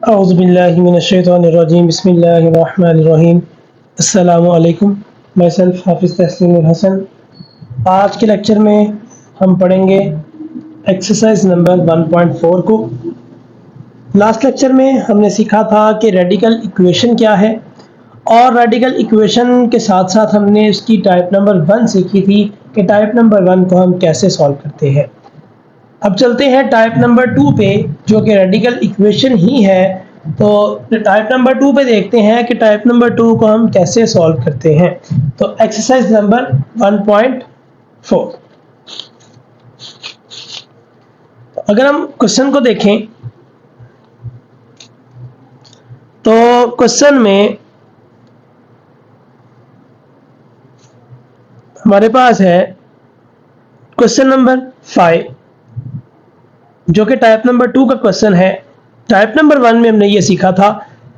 औज़ुबिल्लाहिमिनश्शैतानिर्रजीम बिस्मिल्लाहिर्रहमानिर्रहीम। अस्सलामु अलैकुम। मैं सेल्फ हाफिज़ तस्लीम हसन। आज के लेक्चर में हम पढ़ेंगे एक्सरसाइज नंबर 1.4 को। लास्ट लेक्चर में हमने सीखा था कि रेडिकल इक्वेशन क्या है, और रेडिकल इक्वेशन के साथ साथ हमने इसकी टाइप नंबर 1 सीखी थी कि टाइप नंबर 1 को हम कैसे सॉल्व करते हैं। अब चलते हैं टाइप नंबर 2 पे, जो कि रेडिकल इक्वेशन ही है। तो टाइप नंबर 2 पे देखते हैं कि टाइप नंबर 2 को हम कैसे सॉल्व करते हैं। तो एक्सरसाइज नंबर 1.4, अगर हम क्वेश्चन को देखें तो क्वेश्चन में हमारे पास है क्वेश्चन नंबर 5, जो कि टाइप नंबर 2 का क्वेश्चन है। टाइप नंबर 1 में हमने ये सीखा था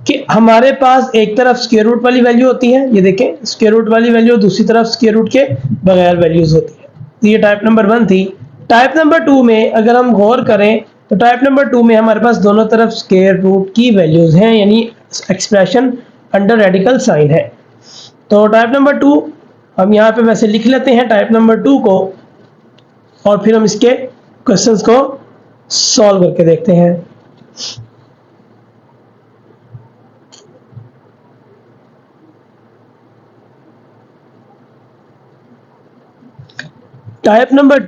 कि हमारे पास एक तरफ स्क्वायर रूट वाली वैल्यू होती है, ये देखें स्क्वायर रूट वाली वैल्यू, दूसरी तरफ स्क्वायर रूट के बगैर वैल्यूज होती है। तो ये टाइप नंबर 1 थी। टाइप नंबर 2 में अगर हम गौर करें तो टाइप नंबर 2 में हमारे पास दोनों तरफ स्क्वायर रूट की वैल्यूज हैं, यानी एक्सप्रेशन अंडर रेडिकल साइन है। तो टाइप नंबर 2 हम यहाँ पे वैसे लिख लेते हैं टाइप नंबर 2 को, और फिर हम इसके क्वेश्चंस को सॉल्व करके देखते हैं। टाइप नंबर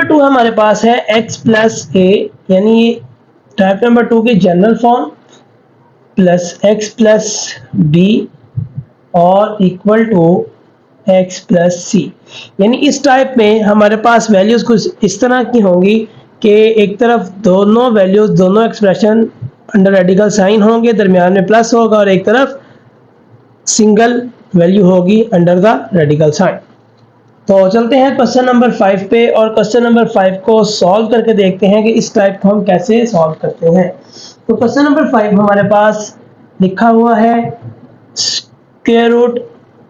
2 हमारे पास है x प्लस ए, यानी टाइप नंबर 2 की general form plus x plus b और equal to x plus c. यानी इस टाइप में हमारे पास वैल्यूज कुछ इस तरह की होंगी कि एक तरफ दोनों वैल्यूज, दोनों एक्सप्रेशन अंडर रेडिकल साइन होंगे, दरमियान में प्लस होगा, और एक तरफ सिंगल वैल्यू होगी अंडर द रेडिकल साइन। तो चलते हैं क्वेश्चन नंबर 5 पे, और क्वेश्चन नंबर 5 को सॉल्व करके देखते हैं कि इस टाइप को हम कैसे सॉल्व करते हैं। तो क्वेश्चन नंबर 5 हमारे पास लिखा हुआ है square root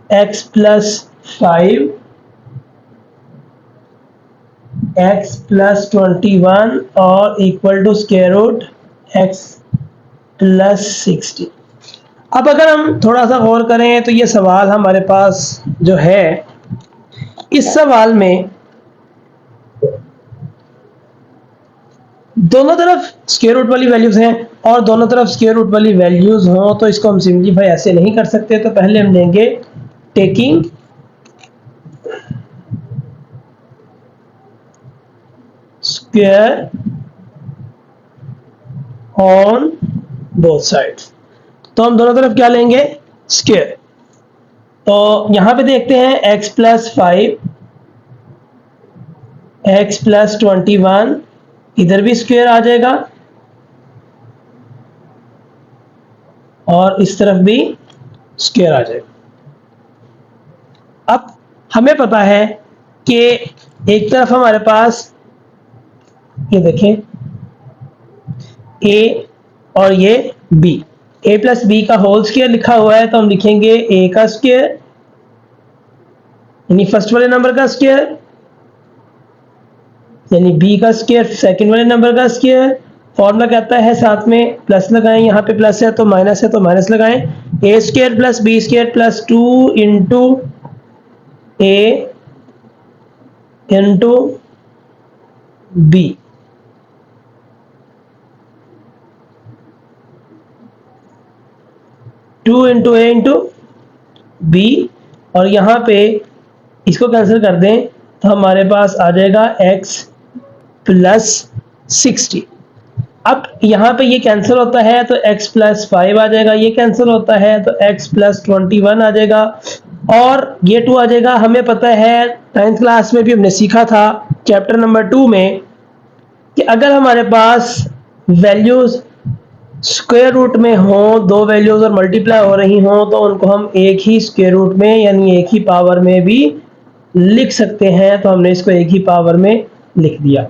x plus 5 x plus 21 और equal to square root x plus 60। अब अगर हम थोड़ा सा गौर करें तो ये सवाल हमारे पास जो है, इस सवाल में दोनों तरफ स्क्वायर रूट वाली वैल्यूज हैं, और दोनों तरफ स्क्वायर रूट वाली वैल्यूज हों तो इसको हम सिंपलीफाई ऐसे नहीं कर सकते। तो पहले हम लेंगे taking square on both sides. तो हम दोनों तरफ क्या लेंगे, स्क्वायर। तो यहां पे देखते हैं x प्लस 5 x प्लस 21, इधर भी स्क्वायर आ जाएगा और इस तरफ भी स्क्वायर आ जाएगा। अब हमें पता है कि एक तरफ हमारे पास ये देखें a और ये b, a प्लस बी का होल स्क्वायर लिखा हुआ है, तो हम लिखेंगे a का स्क्वायर यानी फर्स्ट वाले नंबर का स्क्वायर, यानी b का स्क्वायर सेकंड वाले नंबर का स्क्वायर। फॉर्मूला कहता है साथ में प्लस लगाएं, यहाँ पे प्लस है तो माइनस लगाएं। a square plus b square plus 2 into a into b, two into A into b, और यहाँ पे इसको कैंसिल कर दें तो हमारे पास आ जाएगा x प्लस 60। अब यहाँ पे ये कैंसिल होता है तो x प्लस 5 आ जाएगा, ये कैंसिल होता है तो x प्लस 21 आ जाएगा, और ये 2 आ जाएगा। हमें पता है 9th क्लास में भी हमने सीखा था चैप्टर नंबर 2 में कि अगर हमारे पास वैल्यूज स्क्वायर रूट में हो, दो वैल्यूज और मल्टीप्लाई हो रही हो, तो उनको हम एक ही स्क्वायर रूट में यानी एक ही पावर में भी लिख सकते हैं। तो हमने इसको एक ही पावर में लिख दिया।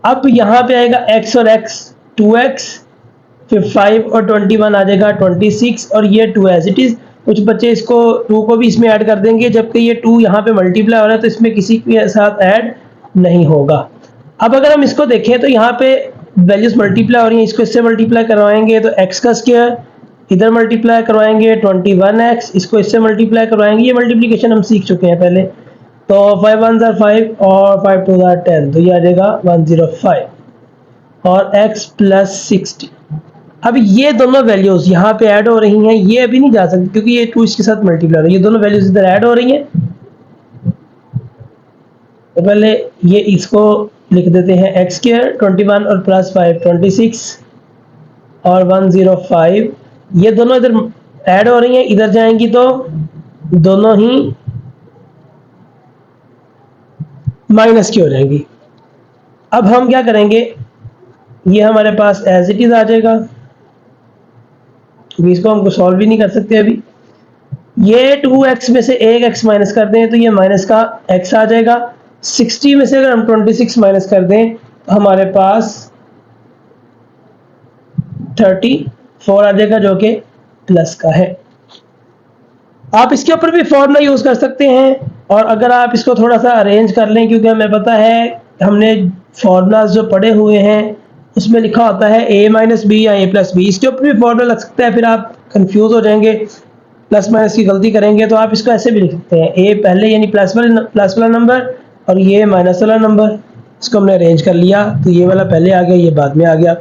अब यहाँ पे आएगा x और x 2x, फिर 5 और 21 आ जाएगा 26, और ये 2 एज इट इज। कुछ बच्चे इसको 2 को भी इसमें ऐड कर देंगे, जबकि ये 2 यहाँ पे मल्टीप्लाई हो रहा है तो इसमें किसी के साथ ऐड नहीं होगा। अब अगर हम इसको देखें तो यहाँ पे वैल्यूज मल्टीप्लाई हो रही हैं, इसको इससे मल्टीप्लाई करवाएंगे तो x का स्क्वायर, इधर मल्टीप्लाई करवाएंगे 21x, इसको इससे मल्टीप्लाई करवाएंगे, ये मल्टीप्लिकेशन हम सीख चुके हैं पहले। तो 5 1 ज़ा 5 और 5 2 ज़ा 10, तो ये आ जाएगा 105 और x प्लस 60। अब ये दोनों वैल्यूज यहाँ पे ऐड हो रही हैं, ये अभी नहीं जा सकती क्योंकि ये 2 इसके साथ मल्टीप्लाई हो रही है, ये दोनों वैल्यूज इधर ऐड हो रही हैं। तो पहले ये इसको लिख देते हैं एक्स स्क्वायर 21 और प्लस 5 26 और 105, ये दोनों इधर ऐड हो रही हैं, इधर जाएंगी तो दोनों ही माइनस की हो जाएंगी। अब हम क्या करेंगे, ये हमारे पास एज इट इज आ जाएगा, इसको हमको सॉल्व भी नहीं कर सकते अभी। ये 2x में से एक x माइनस कर दें तो ये माइनस का x आ जाएगा। 60 में से अगर हम 26 माइनस कर दें तो हमारे पास 34 आ जाएगा जो कि प्लस का है। आप इसके ऊपर भी फॉर्मूला यूज कर सकते हैं, और अगर आप इसको थोड़ा सा अरेंज कर लें, क्योंकि हमें पता है हमने फॉर्मूलाज जो पढ़े हुए हैं उसमें लिखा होता है a माइनस बी या a प्लस बी, इसके ऊपर भी फॉर्मूला लग सकता है, फिर आप कंफ्यूज हो जाएंगे, प्लस माइनस की गलती करेंगे। तो आप इसको ऐसे भी लिख सकते हैं, a पहले यानी प्लस वाला नंबर और ये माइनस वाला नंबर, इसको हमने अरेंज कर लिया तो ये वाला पहले आ गया, ये बाद में आ गया।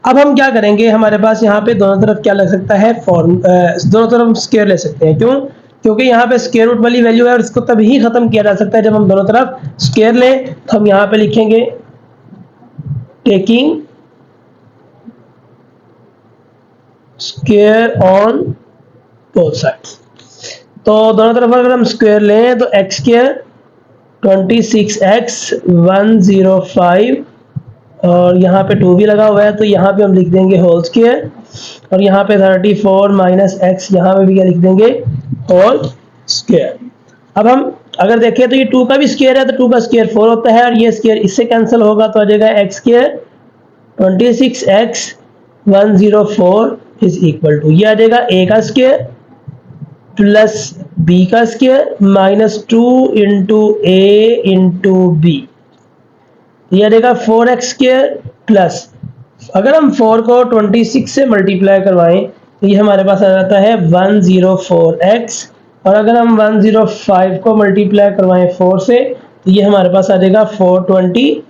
अब हम क्या करेंगे, हमारे पास यहाँ पे दोनों तरफ क्या लग सकता है, दोनों तरफ हम स्क्वायर ले सकते हैं। क्यों? क्योंकि यहाँ पे स्क्वायर रूट वाली वैल्यू है और इसको तभी खत्म किया जा सकता है जब हम दोनों तरफ स्क्वायर लें। तो हम यहाँ पे लिखेंगे taking square on both sides. तो दोनों तरफ अगर हम स्क्वायर लें तो एक्स स्क्वायर 26x 105 और यहाँ पे 2 भी लगा हुआ है तो यहाँ पे हम लिख देंगे होल स्क्वायर, और यहाँ पे 34 माइनस एक्स, यहाँ पे भी क्या लिख देंगे, होल स्क्वायर। अब हम अगर देखें तो ये 2 का भी स्क्वायर है तो 2 का स्क्वायर 4 होता है, और ये स्क्वायर इससे कैंसिल होगा तो आ जाएगा x square 26x 104 is equal to, ये आ जाएगा a का स्क्वायर प्लस b का स्क्वायर माइनस 2 इंटू ए इंटू बी, ये आ जाएगा 4x स्क्वायर प्लस, अगर हम 4 को 26 से मल्टीप्लाई करवाएं तो ये हमारे पास आ जाता है 104x, और अगर हम 105 को मल्टीप्लाई करवाएं 4 से तो ये हमारे पास आ जाएगा 420।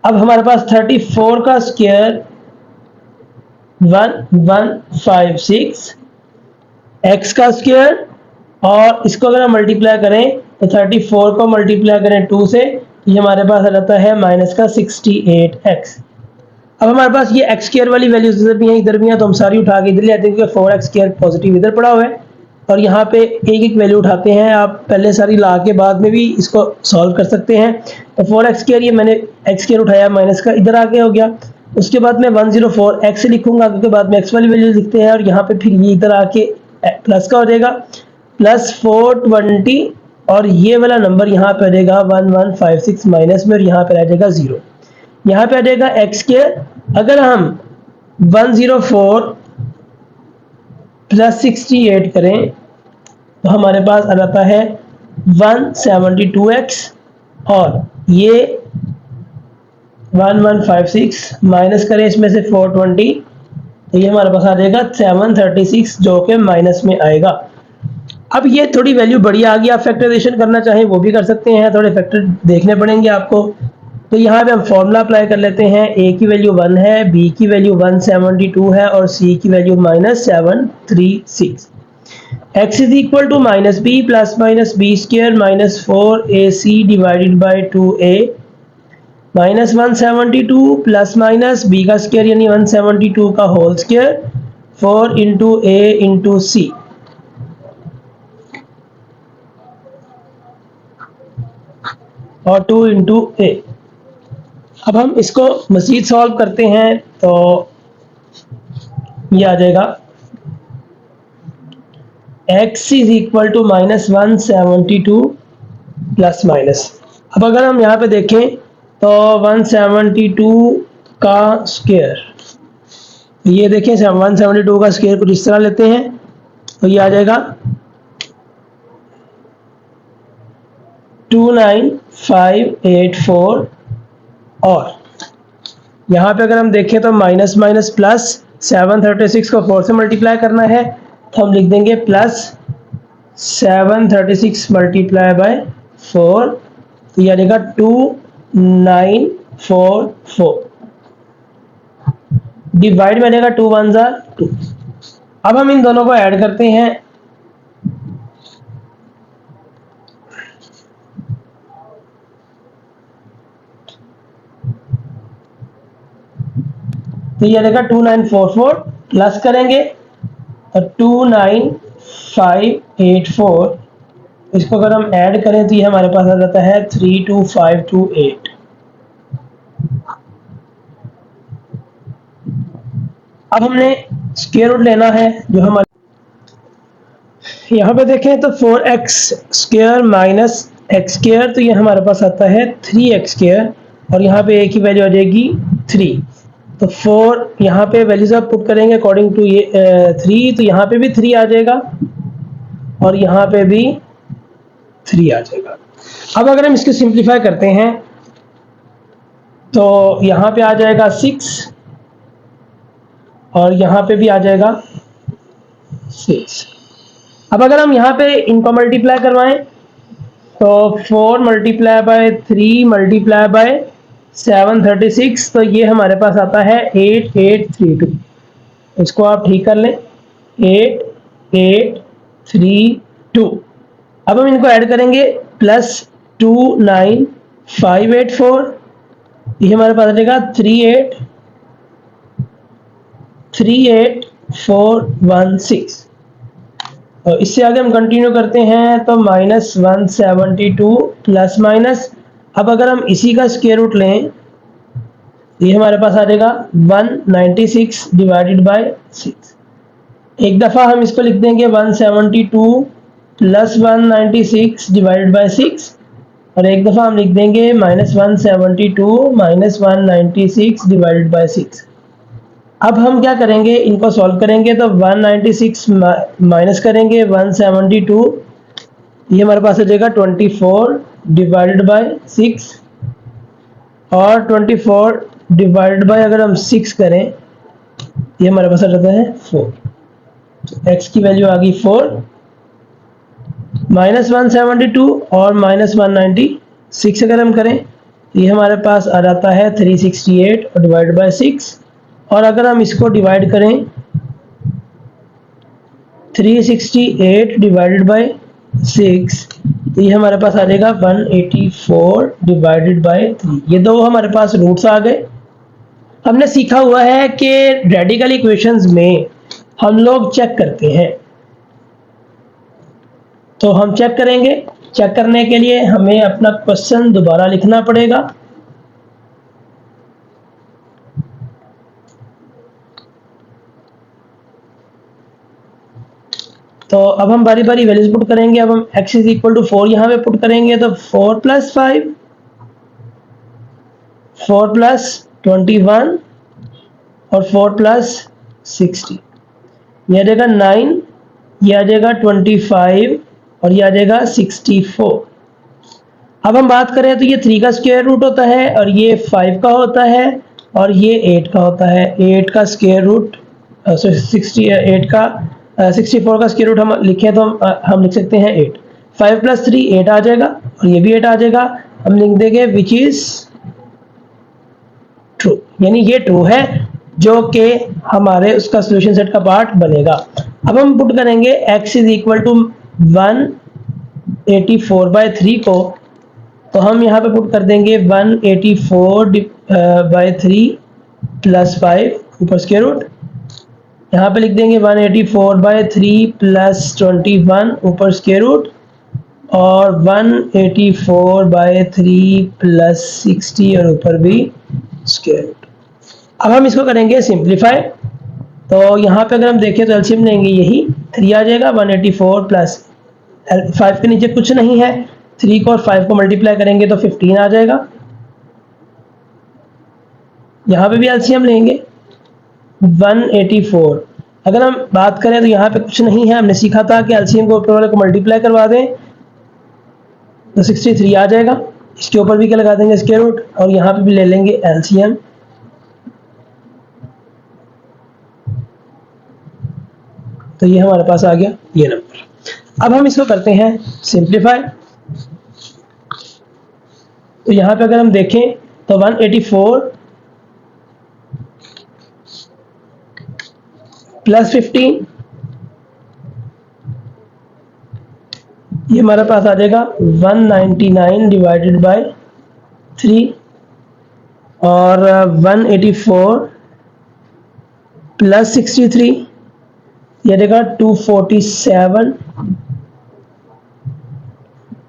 अब हमारे पास 34 का स्क्वायर 1156, x का स्क्वायर, और इसको अगर हम मल्टीप्लाई करें तो 34 को मल्टीप्लाई करें 2 से, ये हमारे पास आ जाता है माइनस का 68x। अब हमारे पास ये x स्क्वायर वाली वैल्यूज इधर भी हैं इधर भी हैं, तो हम सारी उठा के इधर ले आते हैं क्योंकि 4x स्क्वायर पॉजिटिव इधर पड़ा हुआ है, और यहाँ पे एक एक वैल्यू उठाते हैं। आप पहले सारी ला के बाद में भी इसको सॉल्व कर सकते हैं। तो 4x स्क्वायर, ये मैंने x स्क्वायर उठाया माइनस का इधर आके हो गया, उसके बाद मैं 104x लिखूंगा क्योंकि बाद में x वाली वैल्यू लिखते हैं, और यहाँ पे फिर ये इधर आके प्लस का हो जाएगा प्लस 420, और ये वाला नंबर यहाँ पे आ जाएगा 1156 माइनस में, और यहाँ पे आ जाएगा 0, यहाँ पे आ जाएगा एक्स स्क्वायर। अगर हम 104 प्लस 68 करें तो हमारे पास आ जाता है 172x, और ये 1156 माइनस करें इसमें से 420 तो ये हमारे पास आ जाएगा 736 जो कि माइनस में आएगा। अब ये थोड़ी वैल्यू बड़ी आ गई, आप फैक्टराइजेशन करना चाहें वो भी कर सकते हैं, थोड़े फैक्टर देखने पड़ेंगे आपको। तो यहाँ पे हम फॉर्मूला अप्लाई कर लेते हैं, a की वैल्यू 1 है, b की वैल्यू 172 है और c की value -736। x is equal to minus B plus minus B square minus 4ac divided by 2a minus 172 plus minus b का स्क्वायर यानी 172 का whole square 4 into a into C, और 2 into ए। अब हम इसको मज़ीद सॉल्व करते हैं तो ये आ जाएगा x is equal to -172 plus minus. अब अगर हम यहाँ पे देखें तो 172 का स्क्वायर, ये देखें 172 का स्क्वायर कुछ इस तरह लेते हैं तो ये आ जाएगा 29584, और यहाँ पे अगर हम देखें तो माइनस माइनस प्लस, 736 को 4 से मल्टीप्लाई करना है तो हम लिख देंगे प्लस 736 मल्टीप्लाई बाय 4, तो ये आ जाएगा 2944। डिवाइड में आ जाएगा 2 1 2। अब हम इन दोनों को ऐड करते हैं, तो ये आ जाएगा 2944 प्लस करेंगे और 29584, इसको अगर हम ऐड करें तो ये हमारे पास आ जाता है 32528। अब हमने स्क्वायर रूट लेना है जो हमारे यहाँ पे देखें तो 4x square minus x square, तो ये हमारे पास आता है 3x स्क्वायर और यहाँ पे एक ही वैल्यू आ जाएगी 3। तो 4 यहाँ पे वैल्यूज आप पुट करेंगे अकॉर्डिंग टू ये 3, तो यहाँ पे भी 3 आ जाएगा और यहाँ पे भी 3 आ जाएगा। अब अगर हम इसको सिंप्लीफाई करते हैं तो यहाँ पे आ जाएगा 6 और यहाँ पे भी आ जाएगा 6। अब अगर हम यहाँ पे इनको मल्टीप्लाई करवाएं तो 4 मल्टीप्लाई बाय 3 मल्टीप्लाई बाय 736, तो ये हमारे पास आता है 8832। इसको आप ठीक कर लें, 8832। अब हम इनको ऐड करेंगे प्लस 29584, ये हमारे पास आ जाएगा 38416। और इससे आगे हम कंटिन्यू करते हैं तो -172 प्लस माइनस, अब अगर हम इसी का स्क्वायर रूट लें ये हमारे पास आ जाएगा 196 डिवाइडेड बाय 6। एक दफ़ा हम इसको लिख देंगे 172 प्लस 196 डिवाइडेड बाय 6 और एक दफ़ा हम लिख देंगे -172 माइनस 196 डिवाइडेड बाय 6। अब हम क्या करेंगे, इनको सॉल्व करेंगे तो 196 माइनस करेंगे 172, ये हमारे पास आ जाएगा 24 डिवाइडेड बाय 6 और 24 डिवाइडेड बाय अगर हम 6 करें ये हमारे पास आ जाता है 4। तो x की वैल्यू आ गई 4, -172 और -196 अगर हम करें ये हमारे पास आ जाता है 368 और डिवाइडेड बाय 6, और अगर हम इसको डिवाइड करें 368 डिवाइडेड बाय 6 तो ये हमारे पास आ जाएगा 184 डिवाइडेड बाय 3। ये दो हमारे पास रूट्स आ गए। हमने सीखा हुआ है कि रेडिकल इक्वेशंस में हम लोग चेक करते हैं, तो हम चेक करेंगे। चेक करने के लिए हमें अपना क्वेश्चन दोबारा लिखना पड़ेगा। तो अब हम बारी बारी वैल्यूज पुट करेंगे। अब हम x इज इक्वल टू 4 यहाँ पे पुट करेंगे तो 4 प्लस 5, 4 प्लस 21 और 4 प्लस 60, ये आ जाएगा 9, ये आ जाएगा 25 और ये आ जाएगा 64। अब हम बात करें तो ये 3 का स्क्वायर रूट होता है और ये 5 का होता है और ये 8 का होता है। 8 का स्क्वायर रूट 68 का 64 का स्क्वायर रूट हम लिखें तो हम लिख सकते हैं 8। 5 प्लस 3 8 आ जाएगा और ये भी 8 आ जाएगा। हम लिख देंगे विच इज ट्रू, यानी ये ट्रू है जो कि हमारे उसका सॉल्यूशन सेट का पार्ट बनेगा। अब हम पुट करेंगे x इज इक्वल टू 184/3 को, तो हम यहाँ पे पुट कर देंगे 184/3 प्लस 5 ऊपर स्क्वायर रूट, यहाँ पे लिख देंगे 184/3 प्लस 21 ऊपर स्क्वायर रूट और 184/3 प्लस 60 और ऊपर भी स्क्वायर रूट। अब हम इसको करेंगे सिंप्लीफाई, तो यहाँ पे अगर हम देखें तो एलसीएम लेंगे यही 3 आ जाएगा। 184 प्लस 5 के नीचे कुछ नहीं है, 3 को और 5 को मल्टीप्लाई करेंगे तो 15 आ जाएगा। यहाँ पे भी एलसीएम लेंगे 184। अगर हम बात करें तो यहाँ पे कुछ नहीं है, हमने सीखा था कि एलसीएम को ऊपर वाले को मल्टीप्लाई करवा दें तो 63 आ जाएगा। इसके ऊपर भी क्या लगा देंगे स्क्वायर रूट और यहाँ पे भी ले लेंगे एलसीएम तो ये हमारे पास आ गया ये नंबर। अब हम इसको करते हैं सिंप्लीफाई। तो यहाँ पे अगर हम देखें तो 184 प्लस 15, ये हमारे पास आ जाएगा 199 डिवाइडेड बाय 3, और 184 प्लस 63 ये आ जाएगा 247,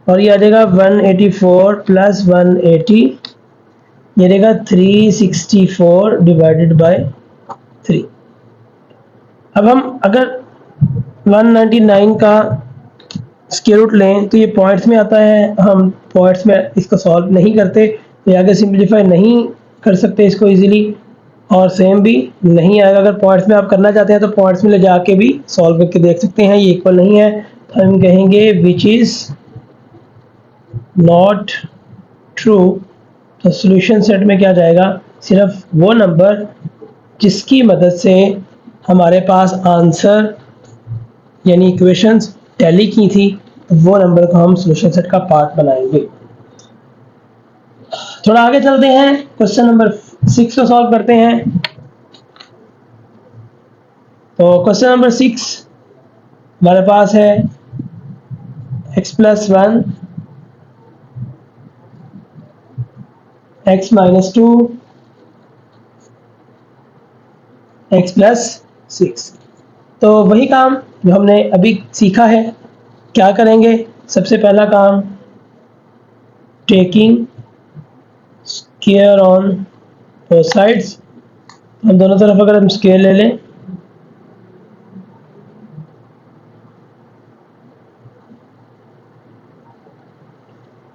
और ये आ जाएगा 184 प्लस 180 ये रहेगा 364 डिवाइडेड बाय 3। अब हम अगर 199 का स्क्वायर रूट लें तो ये पॉइंट्स में आता है, हम पॉइंट्स में इसको सॉल्व नहीं करते, तो आगे सिंप्लीफाई नहीं कर सकते इसको इजीली, और सेम भी नहीं आएगा। अगर पॉइंट्स में आप करना चाहते हैं तो पॉइंट्स में ले जाके भी सॉल्व करके देख सकते हैं, ये इक्वल नहीं है तो हम कहेंगे विच इज नॉट ट्रू। तो सॉल्यूशन सेट में क्या जाएगा, सिर्फ वो नंबर जिसकी मदद से हमारे पास आंसर यानी इक्वेशंस टैली की थी, तो वो नंबर को हम सॉल्यूशन सेट का पार्ट बनाएंगे। थोड़ा आगे चलते हैं, क्वेश्चन नंबर 6 को सॉल्व करते हैं। तो क्वेश्चन नंबर 6 हमारे पास है x plus 1 x minus 2 x plus 6। तो वही काम जो हमने अभी सीखा है, क्या करेंगे, सबसे पहला काम taking square on both sides. हम दोनों तरफ अगर हम स्क्वायर ले लें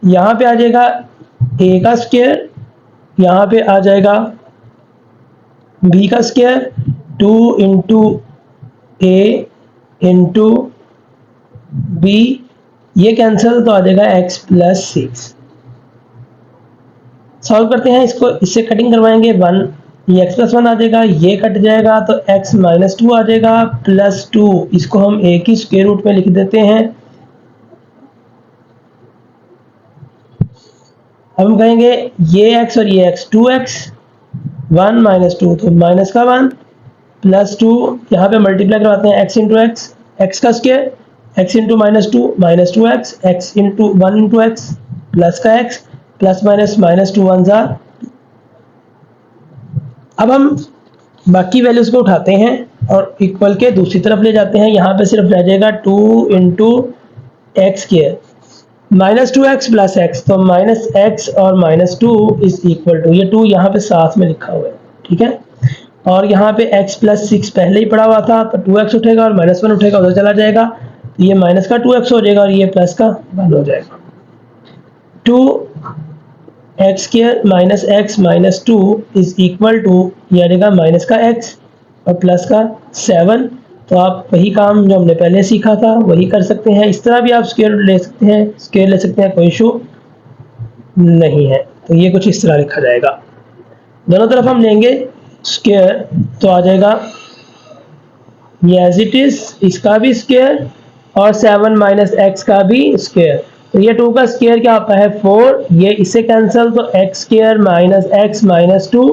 यहाँ पे आ जाएगा a का स्क्वायर, यहाँ पे आ जाएगा b का square, 2 into a into b, ये कैंसिल तो आ जाएगा x प्लस 6। सॉल्व करते हैं इसको, इससे कटिंग करवाएंगे 1, ये x प्लस 1 आ जाएगा, ये कट जाएगा तो x माइनस 2 आ जाएगा, प्लस 2 इसको हम a की स्क्वायर रूट में लिख देते हैं। हम कहेंगे ये x और ये x 2x, 1 माइनस 2 तो माइनस का 1, प्लस 2 यहाँ पे मल्टीप्लाई करवाते हैं x इंटू एक्स, एक्स का square, x into minus 2 minus 2x, x into 1 into x plus का x, plus minus minus 2 1 jar. अब हम बाकी वैल्यूज को उठाते हैं और इक्वल के दूसरी तरफ ले जाते हैं, यहाँ पे सिर्फ रह जाएगा 2 into x square minus 2x plus x, तो माइनस x और माइनस 2 इज इक्वल टू, ये 2 यहाँ पे साथ में लिखा हुआ है, ठीक है। और यहाँ पे x प्लस 6 पहले ही पड़ा हुआ था तो 2x उठेगा और माइनस 1 उठेगा, उधर चला जाएगा, तो ये माइनस का 2x हो जाएगा और ये प्लस का 1 हो जाएगा। 2x square minus x minus 2 is equal to, ये आ जाएगा माइनस का x और प्लस का 7। तो आप वही काम जो हमने पहले सीखा था वही कर सकते हैं, इस तरह भी आप स्क्वायर ले सकते हैं, स्क्वायर ले सकते हैं, कोई इशू नहीं है। तो ये कुछ इस तरह लिखा जाएगा, दोनों तरफ हम लेंगे स्क्वायर तो आ जाएगा ये एज इट इज, इसका भी स्क्वायर और 7 माइनस एक्स का भी स्क्वायर। तो ये 2 का स्क्वायर क्या आता है 4, ये इससे कैंसिल तो x square minus x minus 2,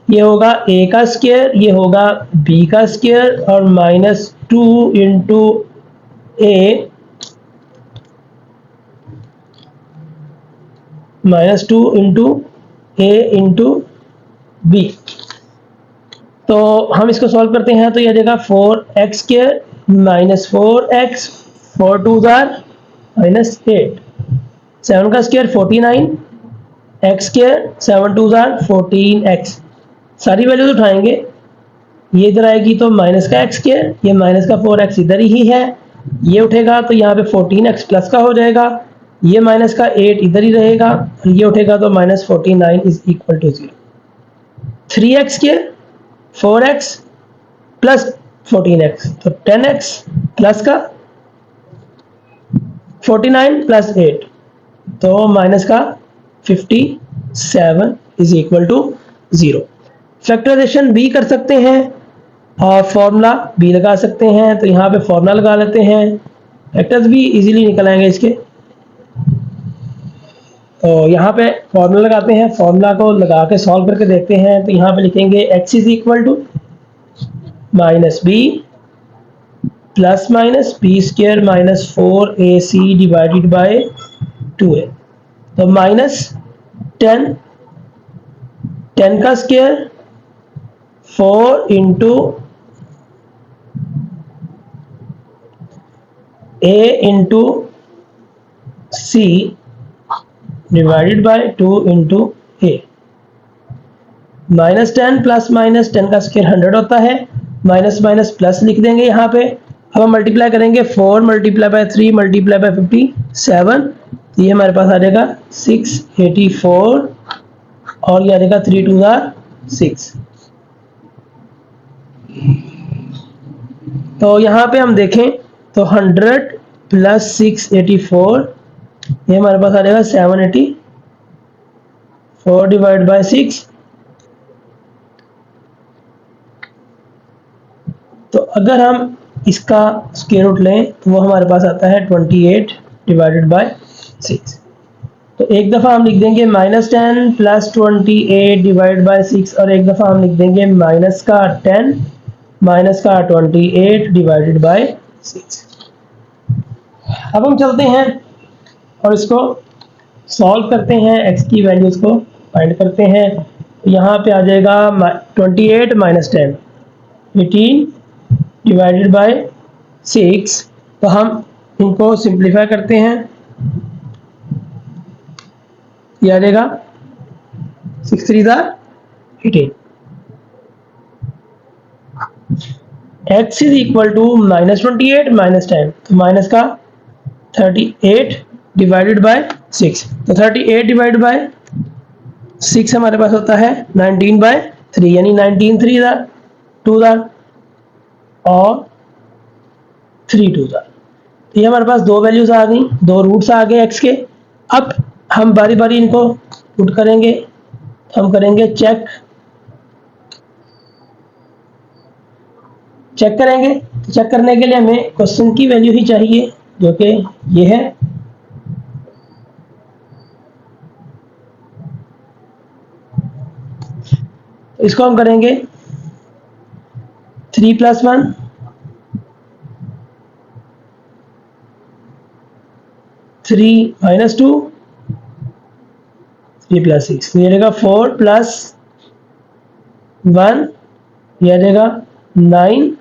ये होगा a का स्क्वायर, ये होगा b का स्क्वायर और minus 2 into a minus 2 into a into b। तो हम इसको सॉल्व करते हैं तो ये आ जाएगा 4x square minus 4x, 4 2 jar minus 8, 7 का square 49, x square 7 2 jar 14x, सारी वैल्यूज उठाएंगे, ये इधर आएगी तो माइनस का x स्क्वायर, ये माइनस का 4x इधर ही है, ये उठेगा तो यहाँ पे 14x प्लस का हो जाएगा, ये माइनस का 8 इधर ही रहेगा, ये उठेगा तो minus 49 is equal to 0। 3x square 4x plus 14x तो 10x प्लस का 49 प्लस 8 तो माइनस का 57 इज इक्वल टू 0। फैक्टराइजेशन भी कर सकते हैं, और फॉर्मूला भी लगा सकते हैं, तो यहाँ पे फॉर्मूला लगा लेते हैं, वेक्टर्स भी इजीली निकल आएंगे इसके। तो यहाँ पे फॉर्मूला लगाते हैं, फॉर्मूला को लगा के सॉल्व करके देखते हैं। तो यहाँ पे लिखेंगे x is equal to minus B plus minus b square minus 4ac divided by 2a। तो माइनस 10 का square 4 into a into c divided by 2 into a। Minus 10 plus minus 10 का स्क्वायर 100 होता है, माइनस माइनस प्लस लिख देंगे यहाँ पे। अब हम मल्टीप्लाई करेंगे, 4 मल्टीप्लाई बाय 3 मल्टीप्लाई बाय 57, ये हमारे पास आ जाएगा 684 और ये आ जाएगा 3 2 6। तो यहाँ पे हम देखें तो 100 प्लस 684, ये हमारे पास आ जाएगा 784 डिवाइड बाय 6। तो अगर हम इसका स्क्वायर रूट लें तो वो हमारे पास आता है 28 डिवाइडेड बाय 6। तो एक दफ़ा हम लिख देंगे माइनस 10 प्लस 28 डिवाइड बाय 6, और एक दफ़ा हम लिख देंगे माइनस का 10 माइनस का 28 डिवाइडेड बाय 6। अब हम चलते हैं और इसको सॉल्व करते हैं, x की वैल्यूज़ को फाइंड करते हैं। यहाँ पे आ जाएगा 28 माइनस 10 18 डिवाइडेड बाय 6। तो हम इनको सिंप्लीफाई करते हैं, ये आ जाएगा 6 3 18। x is equal to minus 28 minus 10, तो माइनस का 38 डिवाइडेड बाय 6। तो 38 डिवाइड बाय 6 हमारे पास होता है 19 बाय 3, यानी 19 3 2 और 3 2। तो ये हमारे पास दो वैल्यूज आ गई, दो रूट्स आ गए x के। अब हम बारी बारी इनको पुट करेंगे, तो हम करेंगे चेक करेंगे। तो चेक करने के लिए हमें क्वेश्चन की वैल्यू ही चाहिए, जो कि ये है। इसको हम करेंगे 3 प्लस 1 3 माइनस 2 3 प्लस 6, ये रहेगा 4 प्लस 1, ये रहेगा 9,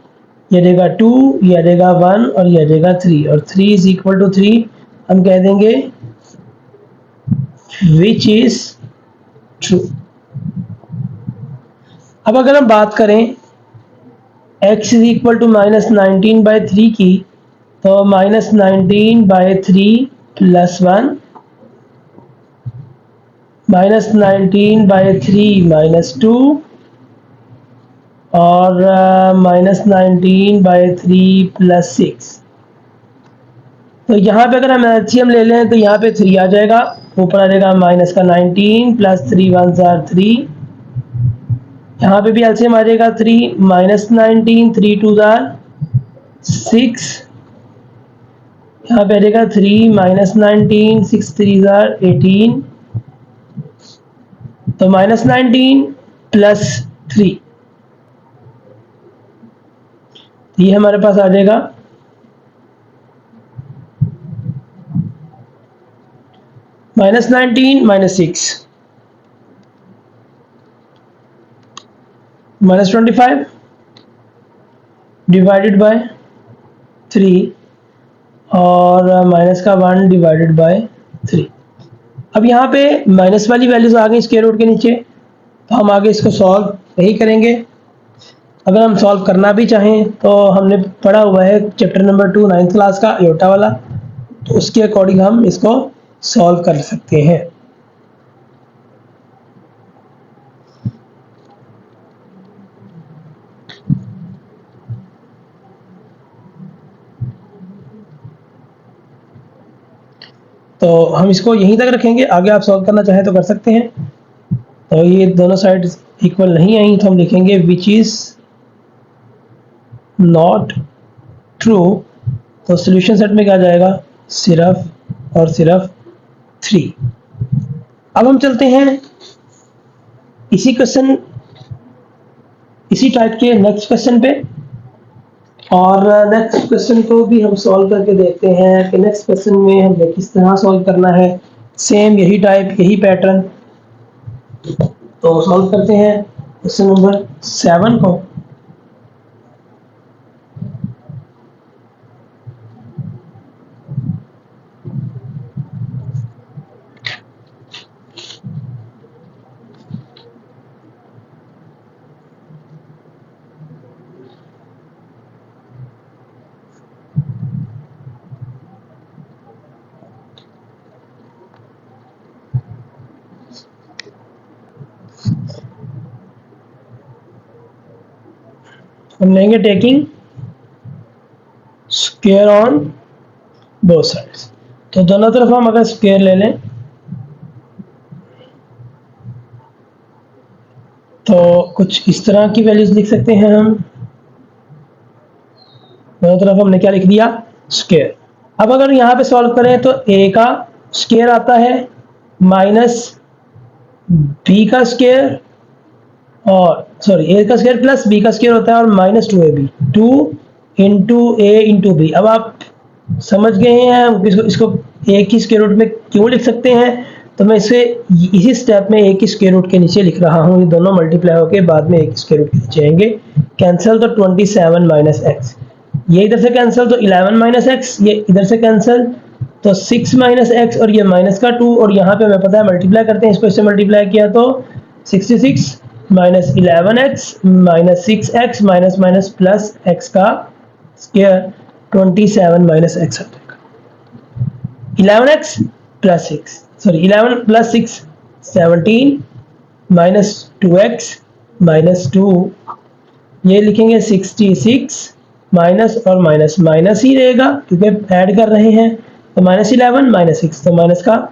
ये रहेगा 2, ये रहेगा 1 और ये रहेगा 3, और 3 इज इक्वल टू 3 हम कह देंगे विच इज ट्रू। अब अगर हम बात करें x is equal to minus 19 by 3 की, तो minus 19 by 3 plus 1, minus 19 by 3 minus 2 और माइनस 19 बाई 3 प्लस 6। तो यहाँ पे अगर हम एलसीएम ले लें तो यहाँ पे 3 आ जाएगा, ऊपर आ जाएगा माइनस का 19 प्लस 3 1 जार 3, यहाँ पे भी एलसीएम आ जाएगा 3 माइनस 19 3 2 जार 6, यहाँ पे आ जाएगा 3 माइनस 19 6 3 जार 18, तो माइनस 19 प्लस 3, ये हमारे पास आ जाएगा minus 19 minus 6 minus 25 divided by 3 और माइनस का 1 डिवाइडेड बाय 3। अब यहाँ पे माइनस वाली वैल्यूज आ गई स्क्वायर रूट के नीचे, तो हम आगे इसको सॉल्व नहीं करेंगे। अगर हम सॉल्व करना भी चाहें तो हमने पढ़ा हुआ है चैप्टर नंबर 2 9th क्लास का आयोटा वाला, तो उसके अकॉर्डिंग हम इसको सॉल्व कर सकते हैं। तो हम इसको यहीं तक रखेंगे, आगे आप सॉल्व करना चाहें तो कर सकते हैं। तो ये दोनों साइड इक्वल नहीं आई तो हम लिखेंगे विच इज नॉट ट्रू, तो सॉल्यूशन सेट में क्या जाएगा, सिर्फ और सिर्फ 3। अब हम चलते हैं इसी टाइप के नेक्स्ट क्वेश्चन पे, और नेक्स्ट क्वेश्चन को भी हम सॉल्व करके देखते हैं कि नेक्स्ट क्वेश्चन में हमें किस तरह सॉल्व करना है। सेम यही टाइप, यही पैटर्न, तो सॉल्व करते हैं क्वेश्चन नंबर 7 को। हम लेंगे taking square on both sides, तो दोनों तरफ हम अगर स्क्वायर ले लें तो कुछ इस तरह की वैल्यूज लिख सकते हैं हम। दोनों तरफ हमने क्या लिख दिया, स्क्वायर। अब अगर यहाँ पे सॉल्व करें तो a का स्क्वायर आता है माइनस b का स्क्वायर, और सॉरी a का स्क्वायर प्लस b का स्क्वायर होता है और minus 2ab, 2 into a into b. अब आप समझ गए हैं इसको a की स्क्वायर रूट में क्यों लिख सकते हैं, तो मैं इसे इसी स्टेप में a की स्क्वायर रूट के नीचे लिख रहा हूँ। ये दोनों मल्टीप्लाई होकर बाद में a की स्क्वायर रूट के नीचे आएंगे। कैंसिल तो 27 माइनस एक्स, ये इधर से कैंसिल तो 11 माइनस एक्स, ये इधर से कैंसिल तो 6 माइनस एक्स, और ये माइनस का 2, और यहाँ पे हमें पता है मल्टीप्लाई करते हैं, इसको इससे मल्टीप्लाई किया तो 66 minus 11x minus 6x minus minus plus x का स्क्वायर 27 माइनस एक्स आ जाएगा। 11x plus 6, sorry 11 plus 6 17 minus 2x minus 2, ये लिखेंगे 66 माइनस और माइनस माइनस ही रहेगा क्योंकि ऐड कर रहे हैं, तो माइनस 11 माइनस 6, तो माइनस का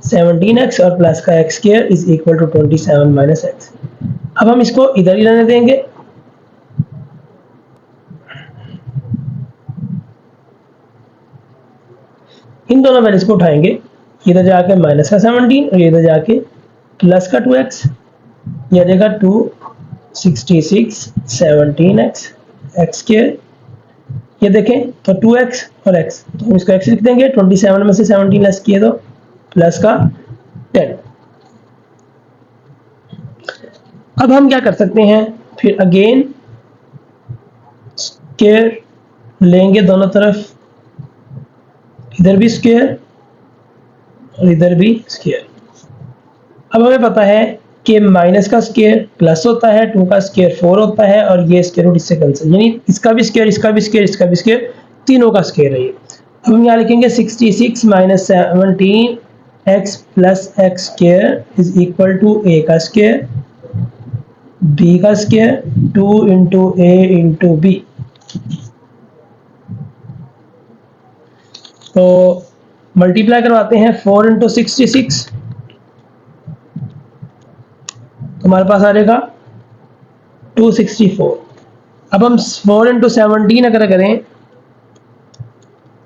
17x और प्लस का x square is equal to 27 minus x. अब हम इसको इधर ही रहने देंगे, इन दोनों वैल्यूज को उठाएंगे, इधर जाके माइनस का 17 और इधर जाके प्लस का 2x, ये आ जाएगा 266 17x एक्स स्क्वायर। ये देखें तो 2x और x, तो हम इसको x लिख देंगे, 27 में से 17 लेस किए तो प्लस का 10। अब हम क्या कर सकते हैं, फिर अगेन स्क्वायर लेंगे दोनों तरफ, इधर भी स्क्वायर और इधर भी स्क्वायर। अब हमें पता है कि माइनस का स्क्वायर प्लस होता है, 2 का स्क्वायर 4 होता है, और ये स्क्वायर रूट इससे कैंसिल, यानी इसका भी स्क्वायर, इसका भी स्क्वायर, इसका भी स्क्वायर, तीनों का स्क्वायर है ये। अब हम यहाँ लिखेंगे 66 minus 17 x plus x square is equal to A का स्क्वायर बी का स्क्वायर 2 इंटू ए इंटू बी। तो मल्टीप्लाई करवाते हैं 4 इंटू 66, हमारे पास आ जाएगा 264। अब हम 4 इंटू 17 अगर करें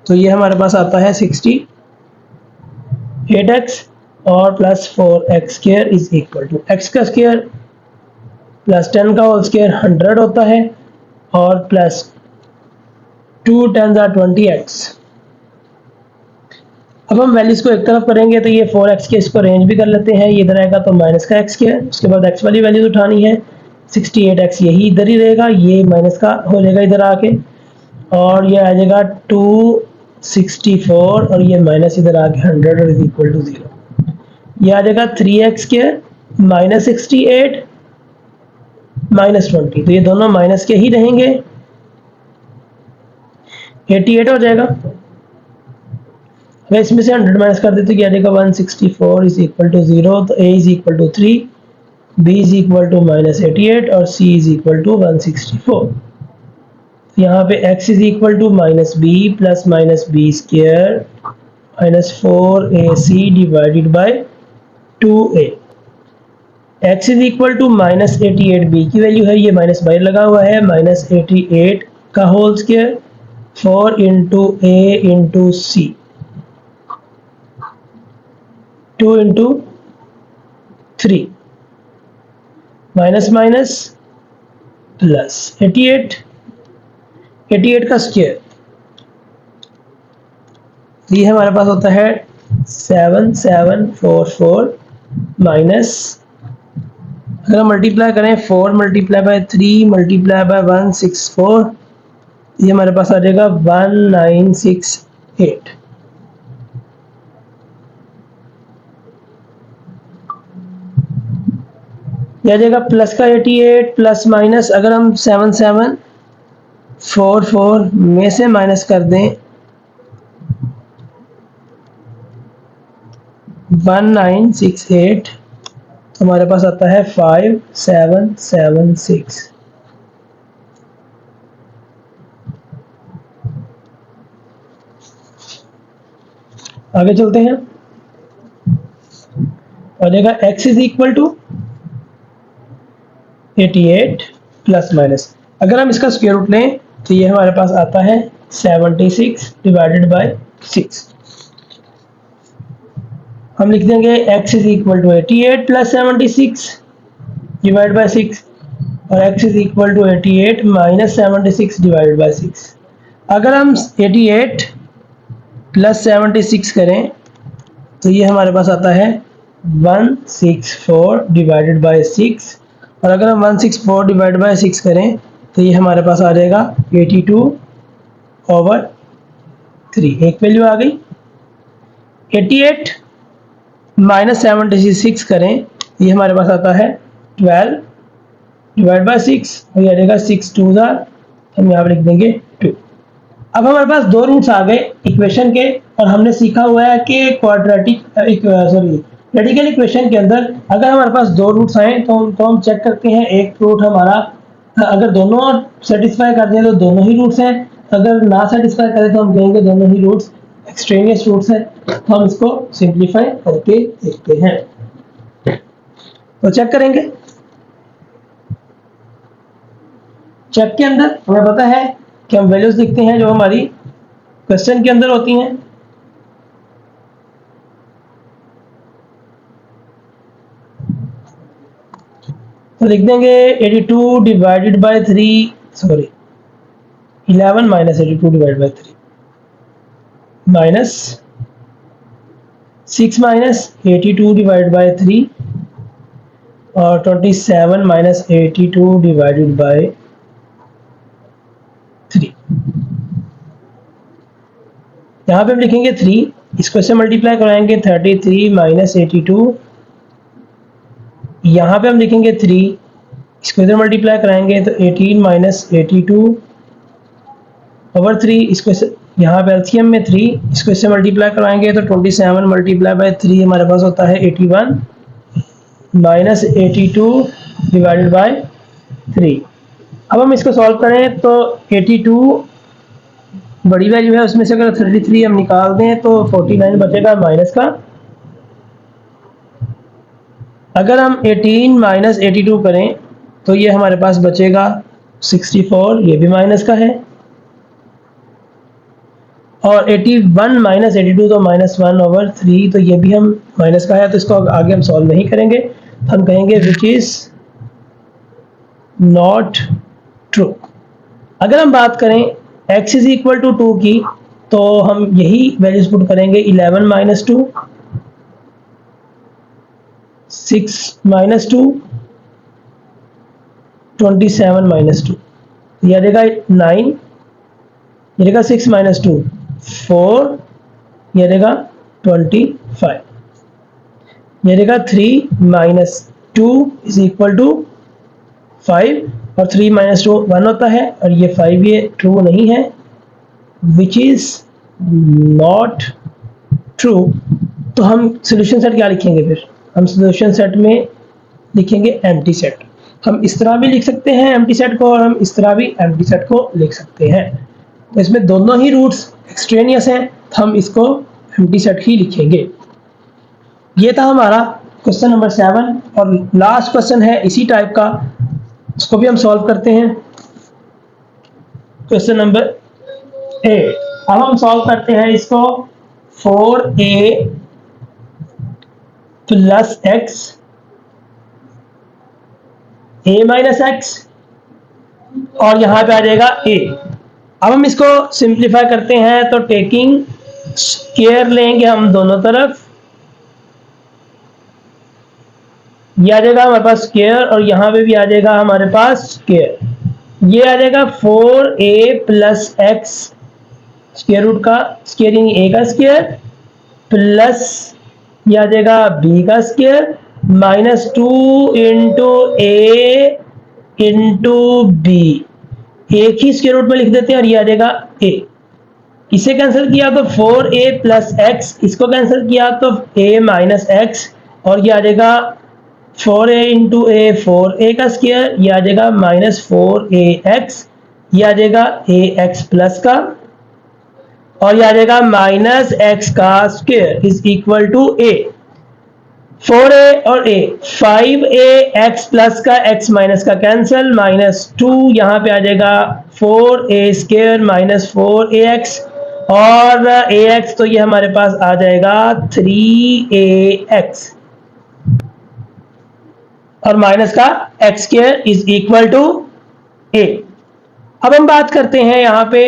तो ये हमारे पास आता है 68x और plus 4x square is equal to x का स्क्वायर प्लस 10 का होल स्क्वायर 100 होता है, और प्लस 2 10 20x। अब हम वैल्यूज को एक तरफ करेंगे तो ये 4x के इसको रेंज भी कर लेते हैं, ये इधर आएगा तो माइनस का x स्क्वायर, उसके बाद x वाली वैल्यूज उठानी है, 68x यही इधर ही रहेगा, ये माइनस का हो जाएगा इधर आके, और ये आ जाएगा 264 और ये माइनस इधर आके 100 और इज इक्वल टू 0। ये आ जाएगा 3x स्क्वायर माइनस 68 माइनस 20, तो ये दोनों माइनस के ही रहेंगे, 88 हो जाएगा। अगर इसमें से 100 माइनस कर देते क्या आएगा 164 इज इक्वल टू 0, तो a is equal to 3, b is equal to minus 88 और c इज इक्वल टू 164। यहाँ पे x is equal to minus B plus minus B square minus 4ac divided by 2a। x is equal to minus 88, b की value है, ये minus बाहर लगा हुआ है, माइनस 88 का होल स्क्वायर 4 इंटू ए इंटू सी 2 इंटू 3 माइनस माइनस प्लस 88 का square, ये हमारे पास होता है 7744 माइनस, अगर हम मल्टीप्लाई करें 4 मल्टीप्लाई बाय 3 मल्टीप्लाई बाय 164, ये हमारे पास आ जाएगा 1968। यह आ जाएगा प्लस का 88 प्लस माइनस, अगर हम 7744 में से माइनस कर दें 1968, तो हमारे पास आता है 5776। आगे चलते हैं, आ जाएगा x is equal to 88 plus minus, अगर हम इसका स्क्वायर रूट लें तो ये हमारे पास आता है 76 डिवाइडेड बाय 6। हम लिख देंगे x is equal to 88 plus 76 divide by 6 और x is equal to 88 minus 76 divided by 6। अगर हम 88 प्लस 76 करें तो ये हमारे पास आता है 164 डिवाइडेड बाय 6, और अगर हम 164 डिवाइड बाय 6 करें तो ये हमारे पास आ जाएगा 82/3। एक वैल्यू आ गई। 88 माइनस 76 करें, ये हमारे पास आता है 12 डिवाइड बाय 6, और ये आ जाएगा 6 2 हम यहाँ पर लिख देंगे 2। अब हमारे पास दो रूट्स आ गए इक्वेशन के, और हमने सीखा हुआ है कि रेडिकल इक्वेशन के अंदर अगर हमारे पास दो रूट्स आए तो हम चेक करते हैं एक रूट हमारा, अगर दोनों सेटिस्फाई कर दें तो दोनों ही रूट्स हैं, अगर ना सेटिस्फाई करें तो हम कहेंगे दोनों ही रूट्स एक्सट्रेनियस रूट्स हैं। तो हम इसको सिंप्लीफाई करके देखते हैं, तो चेक करेंगे। चेक के अंदर हमें पता है कि हम वैल्यूज लिखते हैं जो हमारी क्वेश्चन के अंदर होती हैं। तो लिख देंगे 82 divided by 3, sorry 11 minus 82 divided by 3 minus 6 minus 82 divided by 3 और 27 माइनस 82 डिवाइडेड बाय 3। यहाँ पे हम लिखेंगे 3, इसको से मल्टीप्लाई कराएंगे 33 माइनस 82, यहाँ पे हम लिखेंगे 3, इसको इधर मल्टीप्लाई कराएंगे तो 18 माइनस 82 ओवर 3, इसको यहाँ पे एलसीएम में 3, इसको इससे मल्टीप्लाई कराएंगे तो 27 मल्टीप्लाई बाय 3 हमारे पास होता है 81 माइनस 82 डिवाइडेड बाय 3। अब हम इसको सॉल्व करें तो 82 बड़ी वैल्यू है, उसमें से अगर 33 हम निकाल दें तो 49 बचेगा माइनस का। अगर हम 18 माइनस 82 करें तो ये हमारे पास बचेगा 64, ये भी माइनस का है, और 81 माइनस 82 तो माइनस 1/3, तो ये भी हम माइनस का है, तो इसको आगे हम सॉल्व नहीं करेंगे, तो हम कहेंगे विच इज नॉट ट्रू। अगर हम बात करें x इज इक्वल टू 2 की, तो हम यही वैल्यूज पुट करेंगे 11 माइनस 2, 6 माइनस 2, 27 माइनस 2, ये आ जाएगा 9, ये रहेगा 6 माइनस 2 4, ये रहेगा 25, ये रहेगा 3 माइनस 2 इज इक्वल टू 5, और 3 माइनस 2 1 होता है, और ये 5 ये ट्रू नहीं है, विच इज नॉट ट्रू। तो हम सोल्यूशन सेट क्या लिखेंगे, फिर हम सोल्यूशन सेट में लिखेंगे एम्प्टी सेट। हम इस तरह भी लिख सकते हैं एम्प्टी सेट को, और हम इस तरह भी एम्प्टी सेट को लिख सकते हैं। तो इसमें दोनों ही रूट्स एक्सट्रेनियस हैं, तो हम इसको एम्प्टी सेट ही लिखेंगे। ये था हमारा क्वेश्चन नंबर 7, और लास्ट क्वेश्चन है इसी टाइप का, उसको भी हम सॉल्व करते हैं। Question number 8। अब हम सॉल्व करते हैं इसको। 4a plus x a minus x और यहां पे आ जाएगा a। अब हम इसको सिंप्लीफाई करते हैं तो टेकिंग स्क्वायर लेंगे हम दोनों तरफ, ये आ जाएगा हमारे पास स्क्वायर और यहां पे भी आ जाएगा हमारे पास स्क्वायर। ये आ जाएगा 4a plus x square root का स्क्वायरिंग a का स्क्वायर प्लस ये आ जाएगा b का square minus 2 into a into b. एक ही स्क्वायर रूट में लिख देते हैं और ये आ जाएगा a। इसे कैंसिल किया तो 4a प्लस एक्स, इसको कैंसिल किया तो a माइनस एक्स और ये आ जाएगा 4a इंटू ए 4a का स्क्वायर, ये आ जाएगा माइनस 4ax, ये आ जाएगा ax प्लस का और ये आ जाएगा माइनस x का square is equal to a। 4a और a 5a x प्लस का x माइनस का कैंसिल माइनस 2 यहाँ पे आ जाएगा 4a स्क्वायर माइनस 4ax और ax तो ये हमारे पास आ जाएगा 3ax और माइनस का x square is equal to a। अब हम बात करते हैं यहाँ पे,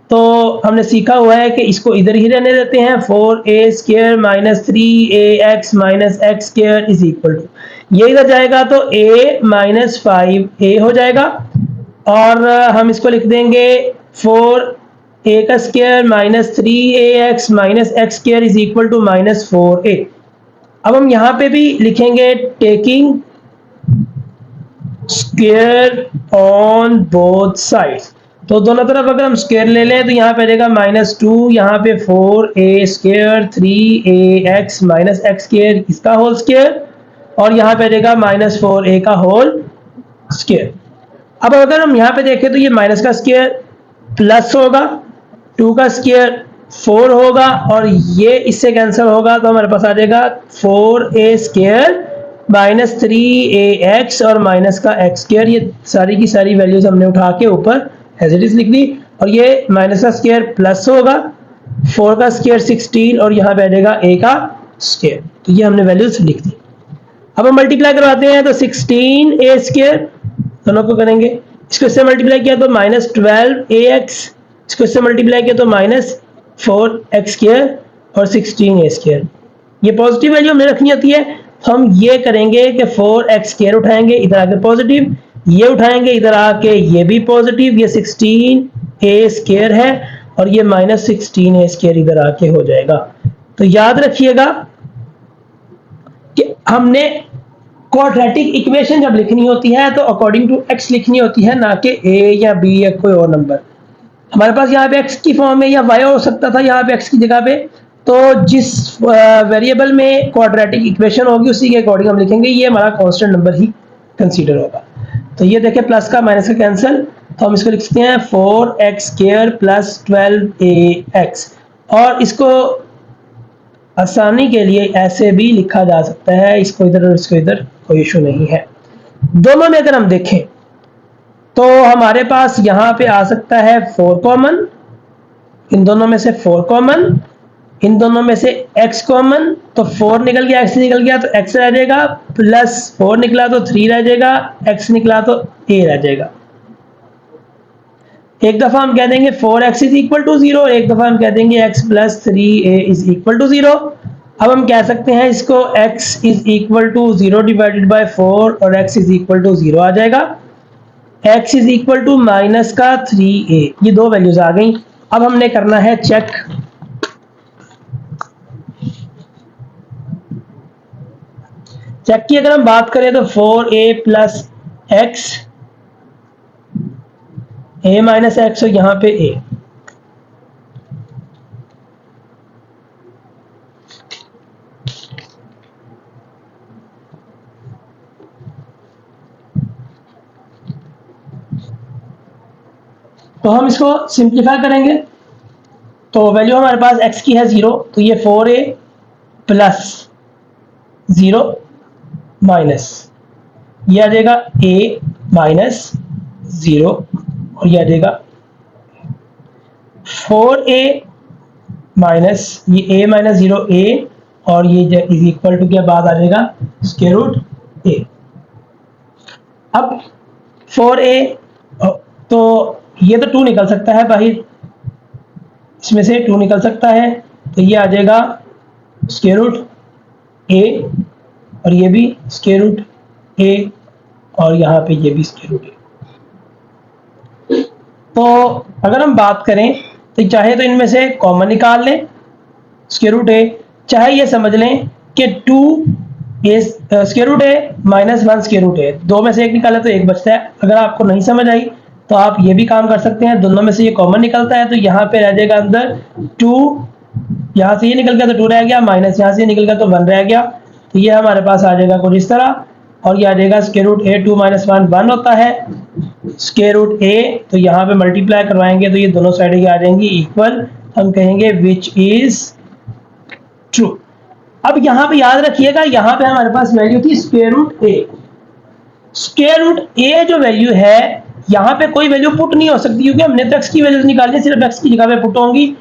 तो हमने सीखा हुआ है कि इसको इधर ही रहने देते हैं। 4a square minus 3ax minus x square is equal to, ये इधर जाएगा तो a माइनस 5a हो जाएगा और हम इसको लिख देंगे 4a का square minus 3ax minus x square is equal to minus 4a। अब हम यहाँ पे भी लिखेंगे taking square on both sides, तो दोनों तरफ अगर हम स्क्वायर ले लें तो यहाँ पे आ जाएगा माइनस 2, यहाँ पे 4a square 3ax minus x square इसका होल स्क्वायर और यहाँ पे आ जाएगा माइनस 4a का होल स्क्वायर। अब अगर हम यहाँ पे देखें तो ये माइनस का स्क्वायर प्लस होगा, 2 का स्क्वायर 4 होगा और ये इससे कैंसिल होगा तो हमारे पास आ जाएगा 4a स्क्वायर माइनस 3ax और माइनस का एक्स स्क्वायर। ये सारी की सारी वैल्यूज हमने उठा के ऊपर एज इट इज लिख दी और ये माइनस का स्क्वायर प्लस होगा, 4 का स्क्वायर 16 और यहाँ पे आ जाएगा a का स्क्वायर। तो ये हमने वैल्यूज लिख दी। अब हम मल्टीप्लाई करवाते हैं तो 16a स्क्वायर दोनों को करेंगे, इसको इससे मल्टीप्लाई किया तो माइनस 12ax, इसको इससे मल्टीप्लाई किया तो माइनस 4x स्क्वायर और 16a स्क्वायर। ये पॉजिटिव वैल्यू हमें रखनी होती है, हम ये करेंगे कि 4x स्क्वायर उठाएंगे इधर आके पॉजिटिव, ये उठाएंगे इधर आके ये भी पॉजिटिव, ये 16a स्क्वायर है और ये माइनस 16a स्क्वायर इधर आके हो जाएगा। तो याद रखिएगा कि हमने क्वाड्रेटिक इक्वेशन जब लिखनी होती है तो अकॉर्डिंग टू x लिखनी होती है, ना कि a या b या कोई और नंबर। हमारे पास यहाँ पे x की फॉर्म में या y हो सकता था यहाँ पे x की जगह पे, तो जिस वेरिएबल में क्वाड्रेटिक इक्वेशन होगी उसी के अकॉर्डिंग हम लिखेंगे, ये हमारा कांस्टेंट नंबर ही कंसीडर होगा। तो ये देखें प्लस का माइनस का कैंसिल, तो हम इसको लिख सकते हैं 4x स्क्वायर प्लस 12ax और इसको आसानी के लिए ऐसे भी लिखा जा सकता है, इसको इधर और इसको इधर कोई इशू नहीं है। दोनों में अगर हम देखें तो हमारे पास यहाँ पे आ सकता है 4 कॉमन, इन दोनों में से 4 कॉमन, इन दोनों में से x कॉमन, तो 4 निकल गया x निकल गया तो x रह जाएगा, प्लस 4 निकला तो 3 रह जाएगा, x निकला तो a रह जाएगा। एक दफा हम कह देंगे 4x इज इक्वल टू 0, एक दफा हम कह देंगे x plus 3a is equal to 0। अब हम कह सकते हैं इसको x is equal to 0 divided by 4 और x इज इक्वल टू 0 आ जाएगा, x is equal to minus का 3a, ये दो वैल्यूज आ गई। अब हमने करना है चेक, चेक की अगर हम बात करें तो 4a plus x a minus x और यहां पे a, तो हम इसको सिंप्लीफाई करेंगे तो वैल्यू हमारे पास x की है 0, तो ये 4a प्लस 0 माइनस ये आ जाएगा a माइनस 0 और ये आ जाएगा 4a माइनस ये a माइनस 0 a और ये इज इक्वल टू के बाद आ जाएगा स्क्वायर रूट a। अब 4a तो ये तो 2 निकल सकता है बाहर, इसमें से 2 निकल सकता है, तो ये आ जाएगा स्क्वायर रूट a और ये भी स्क्वायर रूट a और यहाँ पे ये भी स्क्वायर रूट a। तो अगर हम बात करें तो चाहे तो इनमें से कॉमन निकाल लें स्क्वायर रूट a, चाहे ये समझ लें कि 2a square root a minus 1 square root a, दो में से एक निकाले तो एक बचता है। अगर आपको नहीं समझ आई तो आप ये भी काम कर सकते हैं, दोनों में से ये कॉमन निकलता है तो यहाँ पे रह जाएगा अंदर 2, यहाँ से ये निकल गया तो 2 रह गया, माइनस यहाँ से निकल गया तो 1 रह गया, तो ये हमारे पास आ जाएगा कुछ इस तरह। और ये आ जाएगा स्क्वायर रूट a 2 माइनस 1 1 होता है, स्क्वायर रूट a तो यहाँ पे मल्टीप्लाई करवाएंगे तो ये दोनों साइड आ जाएंगी इक्वल, हम कहेंगे विच इज ट्रू। अब यहाँ पे याद रखिएगा, यहाँ पे हमारे पास वैल्यू थी square root a। Square root a जो वैल्यू है यहाँ पे कोई वैल्यू पुट नहीं हो सकती क्योंकि हमने तो x की वैल्यू निकालनी है, सिर्फ x की जगह पे पुट होंगी,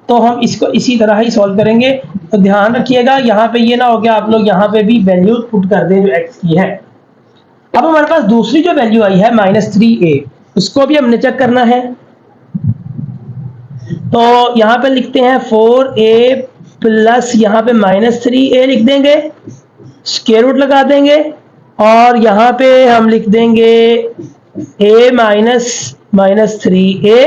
तो हम इसको इसी तरह ही सॉल्व करेंगे। तो ध्यान रखिएगा यहाँ पे ये ना हो गया आप लोग यहाँ पे भी वैल्यू पुट कर दें जो x की है। अब हमारे पास दूसरी जो वैल्यू आई है -3a, उसको भी हमने चेक करना है। तो यहाँ पे लिखते हैं 4a प्लस यहाँ पे -3a लिख देंगे, स्क्वायर रूट लगा देंगे और यहाँ पे हम लिख देंगे a माइनस 3a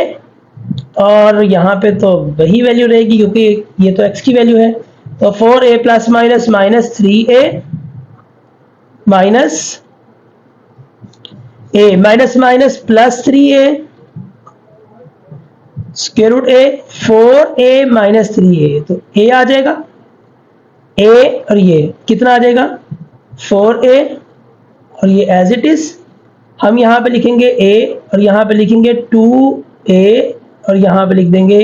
और यहाँ पे तो वही वैल्यू रहेगी क्योंकि ये तो x की वैल्यू है। तो 4a plus minus -3a minus a minus plus 3a square root a 4a minus 3a, तो a आ जाएगा, a और ये कितना आ जाएगा 4a और ये एज इट इज हम यहाँ पे लिखेंगे a और यहाँ पे लिखेंगे 2a और यहाँ पे लिख देंगे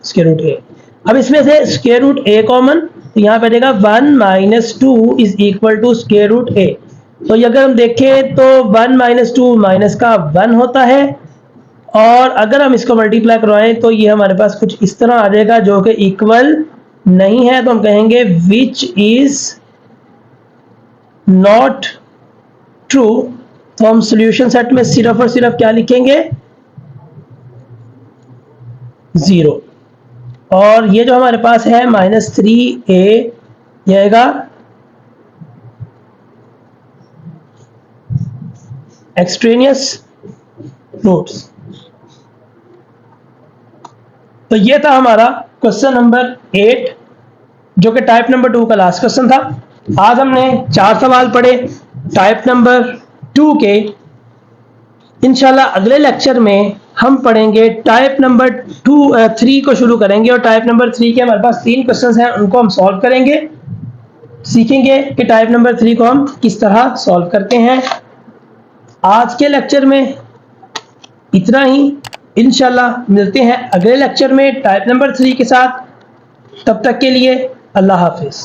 स्क्वायर रूट a। अब इसमें से स्क्वायर रूट a कॉमन, तो यहाँ पे आ जाएगा 1 minus 2 is equal to square root a। तो अगर हम देखें तो 1 माइनस 2 माइनस का 1 होता है और अगर हम इसको मल्टीप्लाई करवाएं तो ये हमारे पास कुछ इस तरह आ जाएगा जो कि इक्वल नहीं है, तो हम कहेंगे विच इज नॉट ट्रू। तो हम सॉल्यूशन सेट में सिर्फ और सिर्फ क्या लिखेंगे 0 और ये जो हमारे पास है -3a जाएगा एक्सट्रेनियस रूट्स। तो ये था हमारा क्वेश्चन नंबर 8 जो कि टाइप नंबर 2 का लास्ट क्वेश्चन था। आज हमने 4 सवाल पढ़े टाइप नंबर 2 के। इंशाल्लाह अगले लेक्चर में हम पढ़ेंगे टाइप नंबर 3 को शुरू करेंगे और टाइप नंबर 3 के हमारे पास 3 क्वेश्चंस हैं, उनको हम सॉल्व करेंगे, सीखेंगे कि टाइप नंबर 3 को हम किस तरह सॉल्व करते हैं। आज के लेक्चर में इतना ही, इंशाल्लाह मिलते हैं अगले लेक्चर में टाइप नंबर 3 के साथ। तब तक के लिए अल्लाह हाफिज।